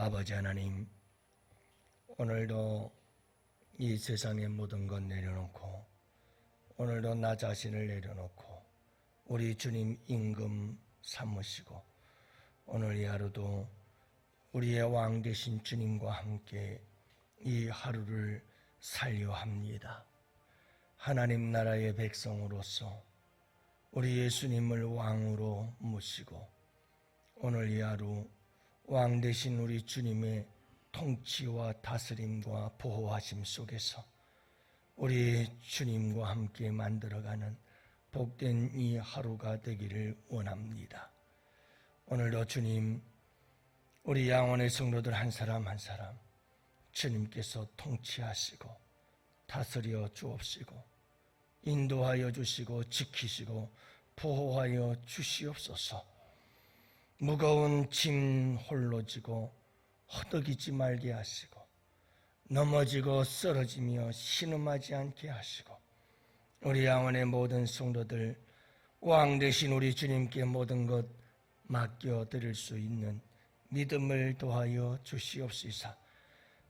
아버지 하나님, 오늘도 이 세상의 모든 것 내려놓고 오늘도 나 자신을 내려놓고 우리 주님 임금 삼으시고 오늘 이 하루도 우리의 왕 되신 주님과 함께 이 하루를 살려 합니다. 하나님 나라의 백성으로서 우리 예수님을 왕으로 모시고 오늘 이 하루 왕 되신 우리 주님의 통치와 다스림과 보호하심 속에서 우리 주님과 함께 만들어가는 복된 이 하루가 되기를 원합니다. 오늘도 주님, 우리 양원의 성도들 한 사람 한 사람 주님께서 통치하시고 다스려 주옵시고 인도하여 주시고 지키시고 보호하여 주시옵소서. 무거운 짐 홀로 지고 허덕이지 말게 하시고 넘어지고 쓰러지며 신음하지 않게 하시고 우리 양원의 모든 성도들 왕 되신 우리 주님께 모든 것 맡겨드릴 수 있는 믿음을 더하여 주시옵시사.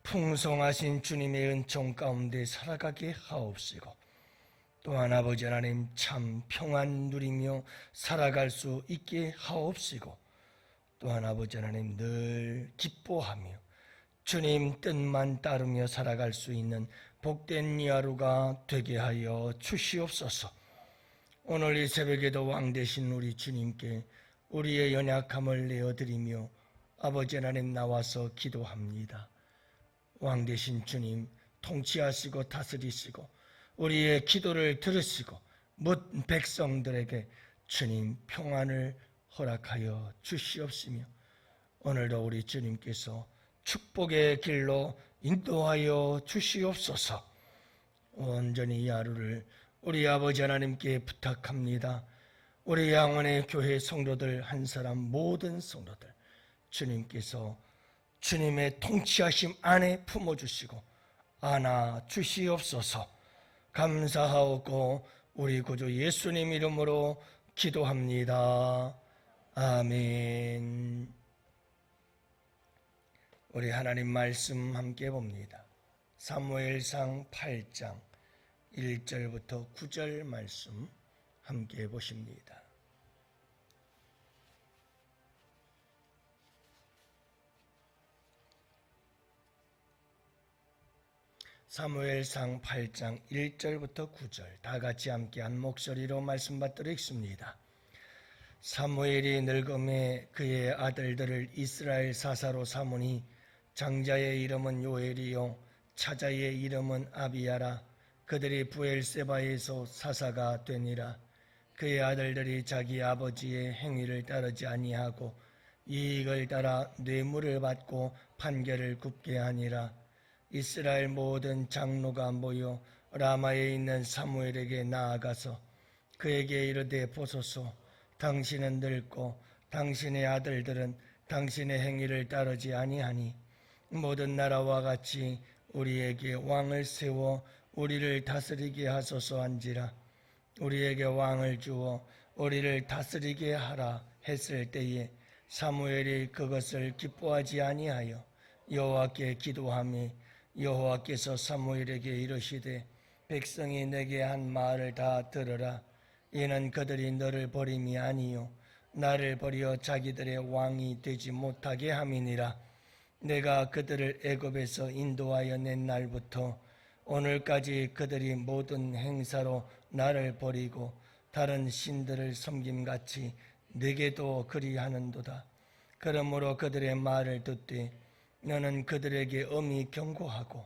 풍성하신 주님의 은총 가운데 살아가게 하옵시고 또한 아버지 하나님 참 평안 누리며 살아갈 수 있게 하옵시고 또한 아버지 하나님 늘 기뻐하며 주님 뜻만 따르며 살아갈 수 있는 복된 이 하루가 되게 하여 주시옵소서. 오늘 이 새벽에도 왕 되신 우리 주님께 우리의 연약함을 내어드리며 아버지 하나님 나와서 기도합니다. 왕 되신 주님 통치하시고 다스리시고 우리의 기도를 들으시고 묻 백성들에게 주님 평안을 허락하여 주시옵시며 오늘도 우리 주님께서 축복의 길로 인도하여 주시옵소서. 온전히 이 하루를 우리 아버지 하나님께 부탁합니다. 우리 양원의 교회 성도들 한 사람 모든 성도들 주님께서 주님의 통치하심 안에 품어주시고 안아 주시옵소서. 감사하고 우리 구주 예수님 이름으로 기도합니다. 아멘. 우리 하나님 말씀 함께 봅니다. 사무엘상 8장 1절부터 9절 말씀 함께 보십니다. 사무엘상 8장 1절부터 9절 다 같이 함께 한 목소리로 말씀 받들어 읽습니다. 사무엘이 늙음에 그의 아들들을 이스라엘 사사로 삼으니 장자의 이름은 요엘이요 차자의 이름은 아비야라. 그들이 부엘세바에서 사사가 되니라. 그의 아들들이 자기 아버지의 행위를 따르지 아니하고 이익을 따라 뇌물을 받고 판결을 굽게 하니라. 이스라엘 모든 장로가 모여 라마에 있는 사무엘에게 나아가서 그에게 이르되 보소서, 당신은 늙고 당신의 아들들은 당신의 행위를 따르지 아니하니 모든 나라와 같이 우리에게 왕을 세워 우리를 다스리게 하소서 한지라. 우리에게 왕을 주어 우리를 다스리게 하라 했을 때에 사무엘이 그것을 기뻐하지 아니하여 여호와께 기도하며 여호와께서 사무엘에게 이르시되 백성이 내게 한 말을 다 들으라. 이는 그들이 너를 버림이 아니요 나를 버려 자기들의 왕이 되지 못하게 함이니라. 내가 그들을 애굽에서 인도하여 낸 날부터 오늘까지 그들이 모든 행사로 나를 버리고 다른 신들을 섬김같이 내게도 그리하는도다. 그러므로 그들의 말을 듣되 너는 그들에게 엄히 경고하고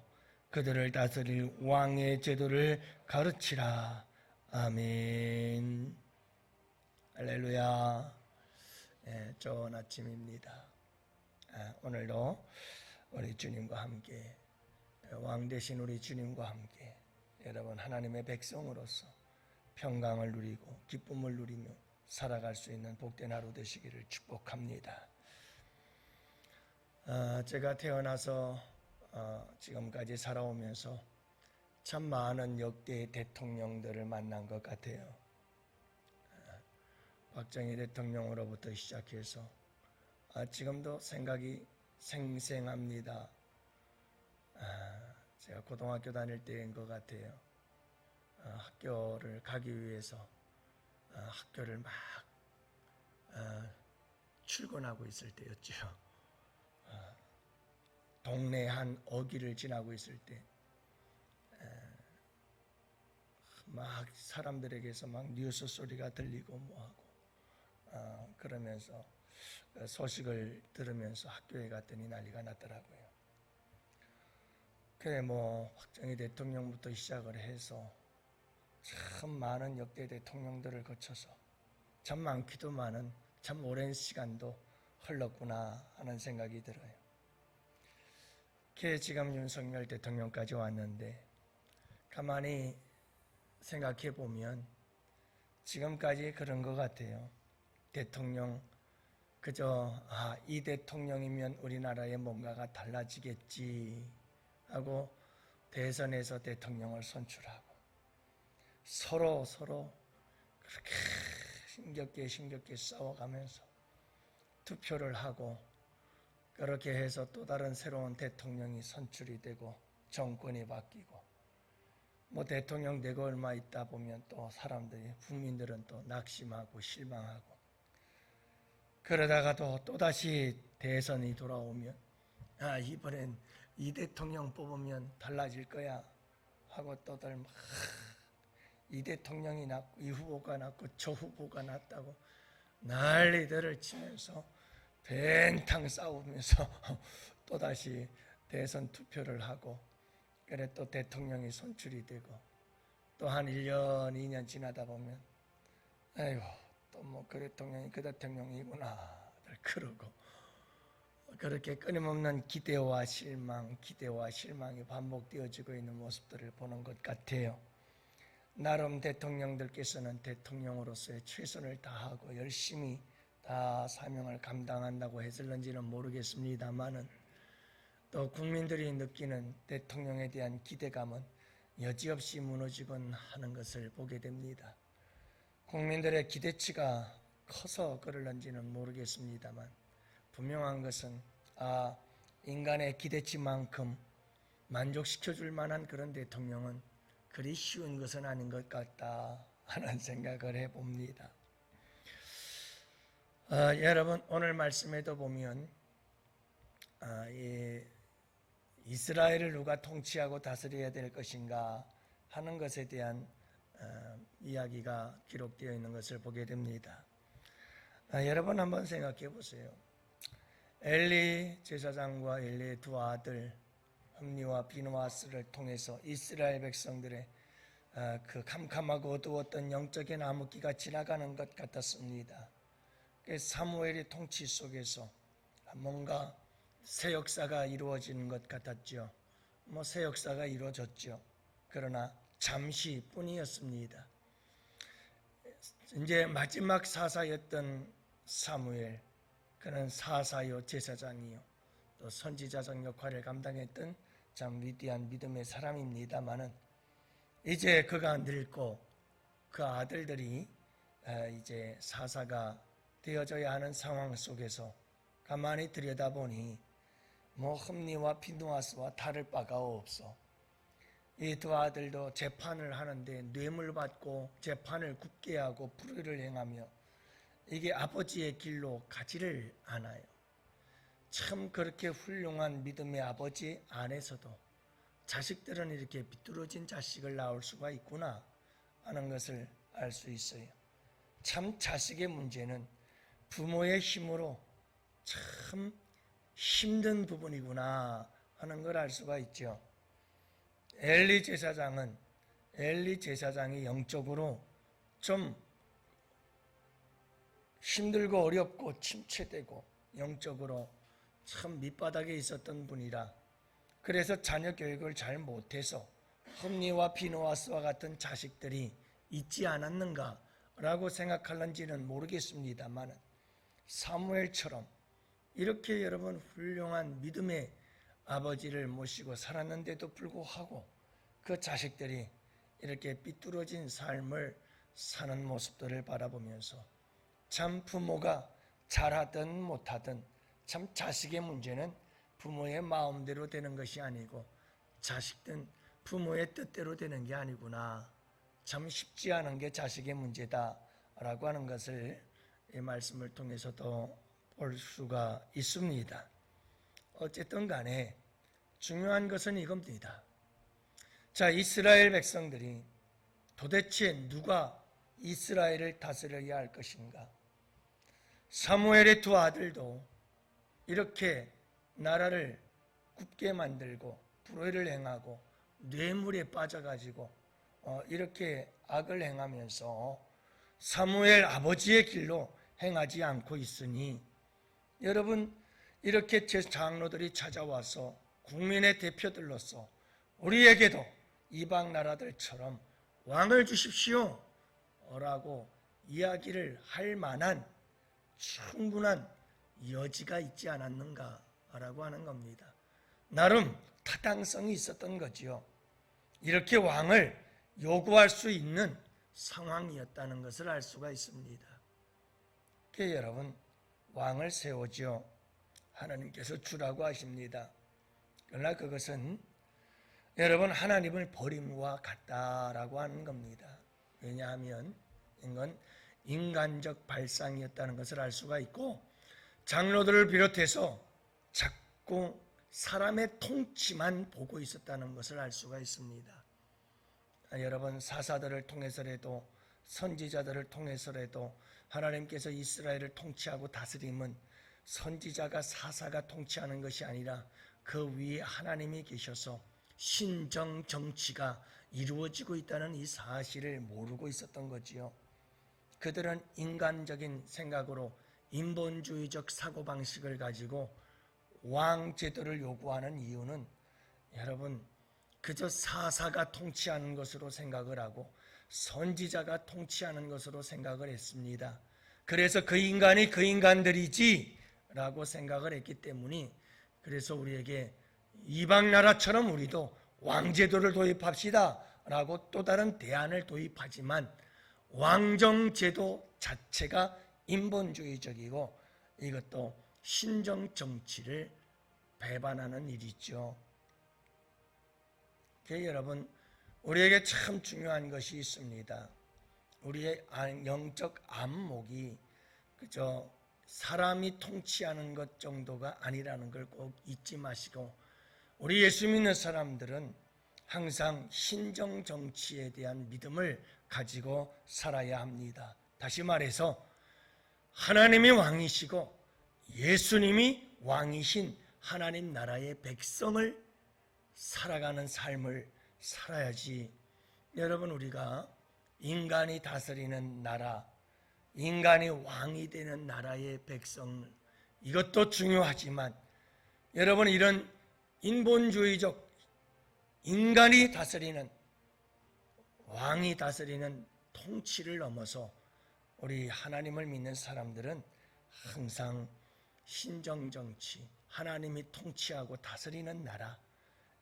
그들을 다스릴 왕의 제도를 가르치라. 아멘. 할렐루야. 좋은 아침입니다. 오늘도 우리 주님과 함께 왕 되신 우리 주님과 함께 여러분 하나님의 백성으로서 평강을 누리고 기쁨을 누리며 살아갈 수 있는 복된 하루 되시기를 축복합니다. 제가 태어나서 지금까지 살아오면서 참 많은 역대 대통령들을 만난 것 같아요. 박정희 대통령으로부터 시작해서 지금도 생각이 생생합니다. 제가 고등학교 다닐 때인 것 같아요. 학교를 가기 위해서 학교를 막 출근하고 있을 때였죠. 동네 한 어귀를 지나고 있을 때 막 사람들에게서 막 뉴스 소리가 들리고 뭐하고 그러면서 소식을 들으면서 학교에 갔더니 난리가 났더라고요. 그래 박정희 대통령부터 시작을 해서 참 많은 역대 대통령들을 거쳐서 참 많기도 많은 참 오랜 시간도 흘렀구나 하는 생각이 들어요. 그래 지금 윤석열 대통령까지 왔는데 가만히 생각해 보면 지금까지 그런 것 같아요. 대통령 그저 이 대통령이면 우리나라에 뭔가가 달라지겠지 하고 대선에서 대통령을 선출하고 서로 그렇게 힘겹게 싸워가면서 투표를 하고 그렇게 해서 또 다른 새로운 대통령이 선출이 되고 정권이 바뀌고 대통령 되고 얼마 있다 보면 또 사람들이 국민들은 또 낙심하고 실망하고 그러다가도 또다시 대선이 돌아오면 이번엔 이 대통령 뽑으면 달라질 거야 하고 또들 막 이 대통령이 낫고 이 후보가 낫고 저 후보가 낫다고 난리들을 치면서 벤탕 싸우면서 또다시 대선 투표를 하고 그래 또 대통령이 선출이 되고 또 한 1년 2년 지나다 보면 아이고 또 그 대통령이 그 대통령이구나 그러고 그렇게 끊임없는 기대와 실망이 반복되어지고 있는 모습들을 보는 것 같아요. 나름 대통령들께서는 대통령으로서의 최선을 다하고 열심히 다 사명을 감당한다고 했을는지는 모르겠습니다만은 또 국민들이 느끼는 대통령에 대한 기대감은 여지없이 무너지곤 하는 것을 보게 됩니다. 국민들의 기대치가 커서 그럴는지는 모르겠습니다만 분명한 것은 인간의 기대치만큼 만족시켜줄 만한 그런 대통령은 그리 쉬운 것은 아닌 것 같다 하는 생각을 해봅니다. 여러분 오늘 말씀에도 보면 이스라엘을 누가 통치하고 다스려야 될 것인가 하는 것에 대한 이야기가 기록되어 있는 것을 보게 됩니다. 여러분 한번 생각해 보세요. 엘리 제사장과 엘리의 두 아들 홈니와 비느하스를 통해서 이스라엘 백성들의 그 캄캄하고 어두웠던 영적인 암흑기가 지나가는 것 같았습니다. 사무엘의 통치 속에서 뭔가 새 역사가 이루어지는 것 같았죠. 새 역사가 이루어졌죠. 그러나 잠시뿐이었습니다. 이제 마지막 사사였던 사무엘, 그는 사사요 제사장이요 또 선지자적 역할을 감당했던 참 위대한 믿음의 사람입니다만은 이제 그가 늙고 그 아들들이 이제 사사가 되어져야 하는 상황 속에서 가만히 들여다보니 홈니와 비느하스와 다를 바가 없어. 이 두 아들도 재판을 하는데 뇌물 받고 재판을 굳게 하고 불의를 행하며 이게 아버지의 길로 가지를 않아요. 참 그렇게 훌륭한 믿음의 아버지 안에서도 자식들은 이렇게 비뚤어진 자식을 낳을 수가 있구나 하는 것을 알 수 있어요. 참 자식의 문제는 부모의 힘으로 참 힘든 부분이구나 하는 걸 알 수가 있죠. 엘리 제사장이 영적으로 좀 힘들고 어렵고 침체되고 영적으로 참 밑바닥에 있었던 분이라 그래서 자녀 교육을 잘 못해서 홈니와 비느하스와 같은 자식들이 있지 않았는가라고 생각할는지는 모르겠습니다만 사무엘처럼 이렇게 여러분 훌륭한 믿음의 아버지를 모시고 살았는데도 불구하고 그 자식들이 이렇게 삐뚤어진 삶을 사는 모습들을 바라보면서 참 부모가 잘하든 못하든 참 자식의 문제는 부모의 마음대로 되는 것이 아니고 자식든 부모의 뜻대로 되는 게 아니구나. 참 쉽지 않은 게 자식의 문제다라고 하는 것을 이 말씀을 통해서도 볼 수가 있습니다. 어쨌든 간에 중요한 것은 이겁니다. 자, 이스라엘 백성들이 도대체 누가 이스라엘을 다스려야 할 것인가? 사무엘의 두 아들도 이렇게 나라를 굽게 만들고 불의를 행하고 뇌물에 빠져가지고 이렇게 악을 행하면서 사무엘 아버지의 길로 행하지 않고 있으니, 여러분, 이렇게 제 장로들이 찾아와서 국민의 대표들로서 우리에게도 이방 나라들처럼 왕을 주십시오 라고 이야기를 할 만한 충분한 여지가 있지 않았는가라고 하는 겁니다. 나름 타당성이 있었던 거지요. 이렇게 왕을 요구할 수 있는 상황이었다는 것을 알 수가 있습니다. 그래서 여러분, 왕을 세우지요. 하나님께서 주라고 하십니다. 그러나 그것은 여러분 하나님을 버림과 같다라고 하는 겁니다. 왜냐하면 이건 인간적 발상이었다는 것을 알 수가 있고, 장로들을 비롯해서 자꾸 사람의 통치만 보고 있었다는 것을 알 수가 있습니다. 여러분, 사사들을 통해서라도 선지자들을 통해서라도 하나님께서 이스라엘을 통치하고 다스림은 선지자가 사사가 통치하는 것이 아니라 그 위에 하나님이 계셔서 신정 정치가 이루어지고 있다는 이 사실을 모르고 있었던 거지요. 그들은 인간적인 생각으로 인본주의적 사고방식을 가지고 왕 제도를 요구하는 이유는 여러분 그저 사사가 통치하는 것으로 생각을 하고 선지자가 통치하는 것으로 생각을 했습니다. 그래서 그 인간이 그 인간들이지 라고 생각을 했기 때문에, 그래서 우리에게 이방 나라처럼 우리도 왕제도를 도입합시다 라고 또 다른 대안을 도입하지만, 왕정제도 자체가 인본주의적이고 이것도 신정정치를 배반하는 일이죠. 여러분, 우리에게 참 중요한 것이 있습니다. 우리의 영적 안목이 그저 사람이 통치하는 것 정도가 아니라는 걸 꼭 잊지 마시고, 우리 예수 믿는 사람들은 항상 신정정치에 대한 믿음을 가지고 살아야 합니다. 다시 말해서 하나님이 왕이시고 예수님이 왕이신 하나님 나라의 백성을 살아가는 삶을 살아야지. 여러분, 우리가 인간이 다스리는 나라, 인간이 왕이 되는 나라의 백성, 이것도 중요하지만 여러분, 이런 인본주의적 인간이 다스리는, 왕이 다스리는 통치를 넘어서 우리 하나님을 믿는 사람들은 항상 신정정치, 하나님이 통치하고 다스리는 나라,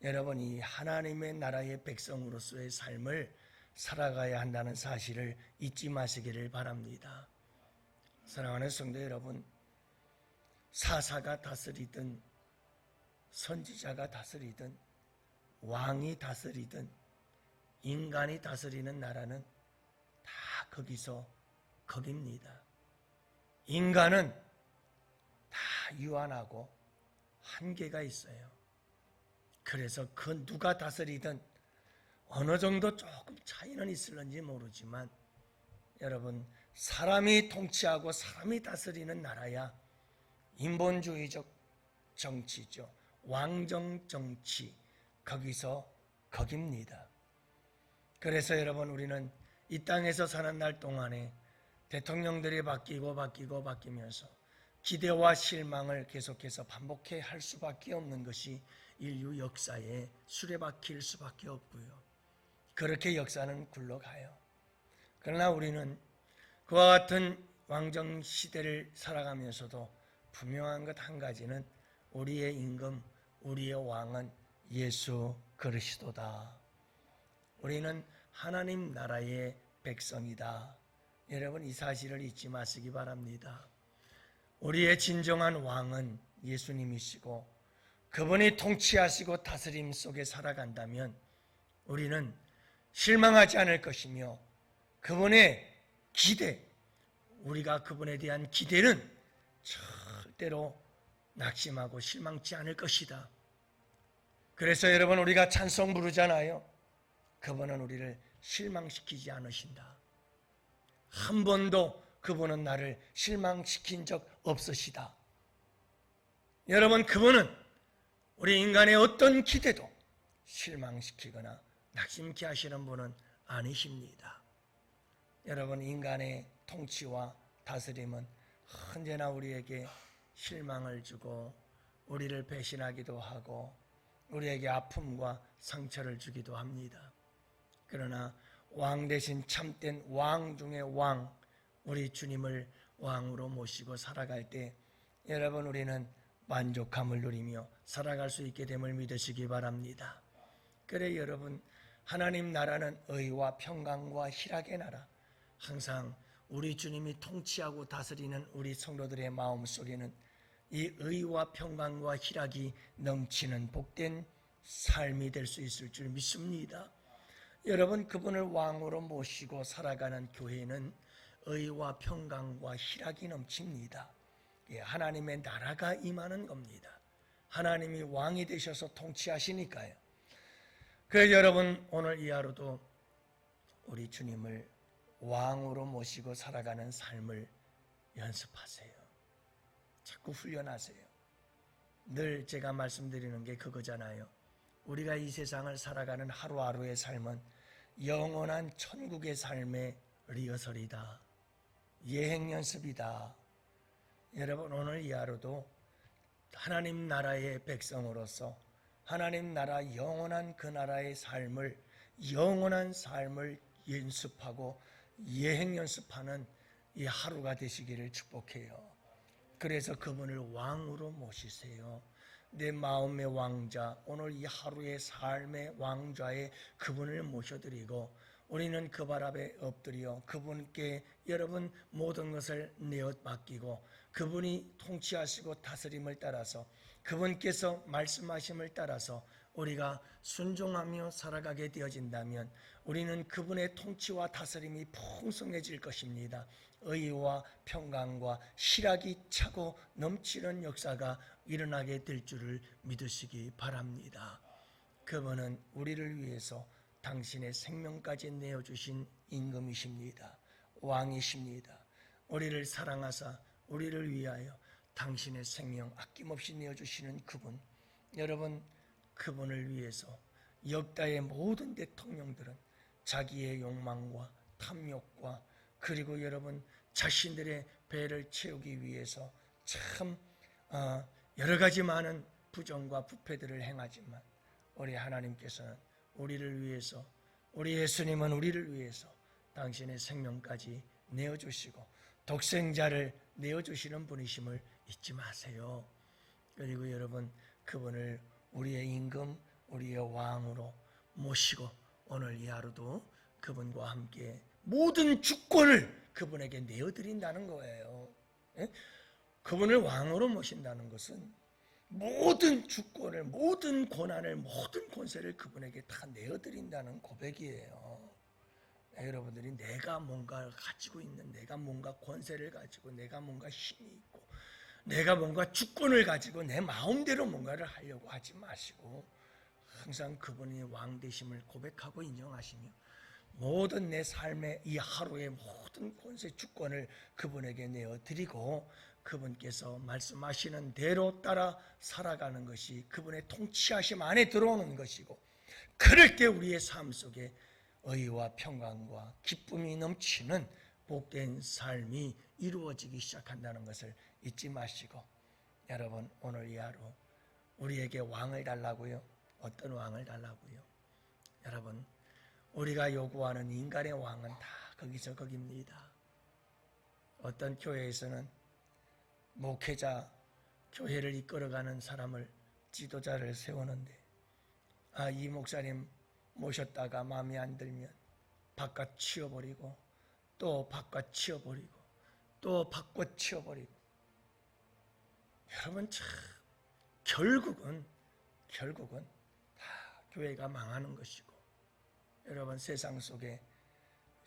여러분 이 하나님의 나라의 백성으로서의 삶을 살아가야 한다는 사실을 잊지 마시기를 바랍니다. 사랑하는 성도 여러분, 사사가 다스리든 선지자가 다스리든 왕이 다스리든 인간이 다스리는 나라는 다 거기서 거깁니다. 인간은 다 유한하고 한계가 있어요. 그래서 그 누가 다스리든 어느 정도 조금 차이는 있을런지 모르지만 여러분, 사람이 통치하고 사람이 다스리는 나라야 인본주의적 정치죠. 왕정 정치, 거기서 거깁니다. 그래서 여러분, 우리는 이 땅에서 사는 날 동안에 대통령들이 바뀌면서 기대와 실망을 계속해서 반복해 할 수밖에 없는 것이 인류 역사의 수레바퀴일 수밖에 없고요. 그렇게 역사는 굴러가요. 그러나 우리는 그와 같은 왕정 시대를 살아가면서도 분명한 것 한 가지는 우리의 임금, 우리의 왕은 예수 그리스도다. 우리는 하나님 나라의 백성이다. 여러분, 이 사실을 잊지 마시기 바랍니다. 우리의 진정한 왕은 예수님이시고 그분이 통치하시고 다스림 속에 살아간다면 우리는 실망하지 않을 것이며 그분의 기대, 우리가 그분에 대한 기대는 절대로 낙심하고 실망치 않을 것이다. 그래서 여러분, 우리가 찬송 부르잖아요. 그분은 우리를 실망시키지 않으신다. 한 번도 그분은 나를 실망시킨 적 없으시다. 여러분, 그분은 우리 인간의 어떤 기대도 실망시키거나 낙심케 하시는 분은 아니십니다. 여러분, 인간의 통치와 다스림은 언제나 우리에게 실망을 주고 우리를 배신하기도 하고 우리에게 아픔과 상처를 주기도 합니다. 그러나 왕 대신 참된 왕 중의 왕, 우리 주님을 왕으로 모시고 살아갈 때 여러분, 우리는 만족함을 누리며 살아갈 수 있게 됨을 믿으시기 바랍니다. 그래 여러분, 하나님 나라는 의와 평강과 희락의 나라, 항상 우리 주님이 통치하고 다스리는 우리 성도들의 마음속에는 이 의와 평강과 희락이 넘치는 복된 삶이 될 수 있을 줄 믿습니다. 여러분, 그분을 왕으로 모시고 살아가는 교회는 의와 평강과 희락이 넘칩니다. 하나님의 나라가 임하는 겁니다. 하나님이 왕이 되셔서 통치하시니까요. 그래서 여러분, 오늘 이 하루도 우리 주님을 왕으로 모시고 살아가는 삶을 연습하세요. 자꾸 훈련하세요. 늘 제가 말씀드리는 게 그거잖아요. 우리가 이 세상을 살아가는 하루하루의 삶은 영원한 천국의 삶의 리허설이다. 예행 연습이다. 여러분, 오늘 이 하루도 하나님 나라의 백성으로서 하나님 나라 영원한 그 나라의 삶을, 영원한 삶을 연습하고 예행 연습하는 이 하루가 되시기를 축복해요. 그래서 그분을 왕으로 모시세요. 내 마음의 왕자, 오늘 이 하루의 삶의 왕좌에 그분을 모셔드리고 우리는 그 발 앞에 엎드려 그분께 여러분 모든 것을 내어 맡기고 그분이 통치하시고 다스림을 따라서 그분께서 말씀하심을 따라서 우리가 순종하며 살아가게 되어진다면 우리는 그분의 통치와 다스림이 풍성해질 것입니다. 의와 평강과 희락이 차고 넘치는 역사가 일어나게 될 줄을 믿으시기 바랍니다. 그분은 우리를 위해서 당신의 생명까지 내어주신 임금이십니다. 왕이십니다. 우리를 사랑하사 우리를 위하여 당신의 생명 아낌없이 내어주시는 그분, 여러분, 그분을 위해서 역다의 모든 대통령들은 자기의 욕망과 탐욕과 그리고 여러분 자신들의 배를 채우기 위해서 참 여러 가지 많은 부정과 부패들을 행하지만 우리 하나님께서는 우리를 위해서, 우리 예수님은 우리를 위해서 당신의 생명까지 내어주시고 독생자를 내어주시는 분이심을 잊지 마세요. 그리고 여러분, 그분을 우리의 임금, 우리의 왕으로 모시고 오늘 이 하루도 그분과 함께 모든 주권을 그분에게 내어드린다는 거예요. 그분을 왕으로 모신다는 것은 모든 주권을, 모든 권한을, 모든 권세를 그분에게 다 내어드린다는 고백이에요. 여러분들이 내가 뭔가 가지고 있는, 내가 뭔가 권세를 가지고, 내가 뭔가 힘이 있고, 내가 뭔가 주권을 가지고 내 마음대로 뭔가를 하려고 하지 마시고 항상 그분이 왕 되심을 고백하고 인정하시며 모든 내 삶의 이 하루의 모든 권세 주권을 그분에게 내어드리고 그분께서 말씀하시는 대로 따라 살아가는 것이 그분의 통치하심 안에 들어오는 것이고, 그럴 때 우리의 삶 속에 의와 평강과 기쁨이 넘치는 복된 삶이 이루어지기 시작한다는 것을 잊지 마시고, 여러분 오늘 이 하루 우리에게 왕을 달라고요? 어떤 왕을 달라고요? 여러분, 우리가 요구하는 인간의 왕은 다 거기서 거기입니다. 어떤 교회에서는 목회자, 교회를 이끌어가는 사람을, 지도자를 세우는데 이 목사님 모셨다가 마음에 안 들면 바깥 치워버리고 또 바깥 치워버리고 또 바깥 치워버리고, 여러분 참 결국은 결국은 다 교회가 망하는 것이고, 여러분 세상 속에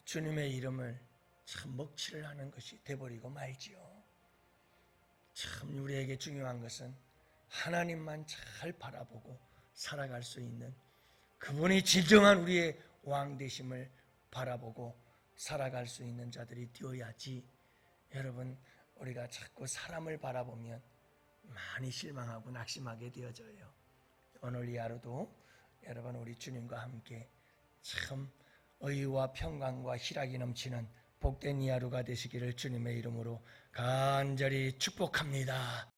주님의 이름을 참 먹칠을 하는 것이 돼버리고 말지요. 참 우리에게 중요한 것은 하나님만 잘 바라보고 살아갈 수 있는, 그분이 진정한 우리의 왕 되심을 바라보고 살아갈 수 있는 자들이 되어야지. 여러분, 우리가 자꾸 사람을 바라보면 많이 실망하고 낙심하게 되어져요. 오늘 이 하루도 여러분 우리 주님과 함께 참 의와 평강과 희락이 넘치는 복된 이 하루가 되시기를 주님의 이름으로 간절히 축복합니다.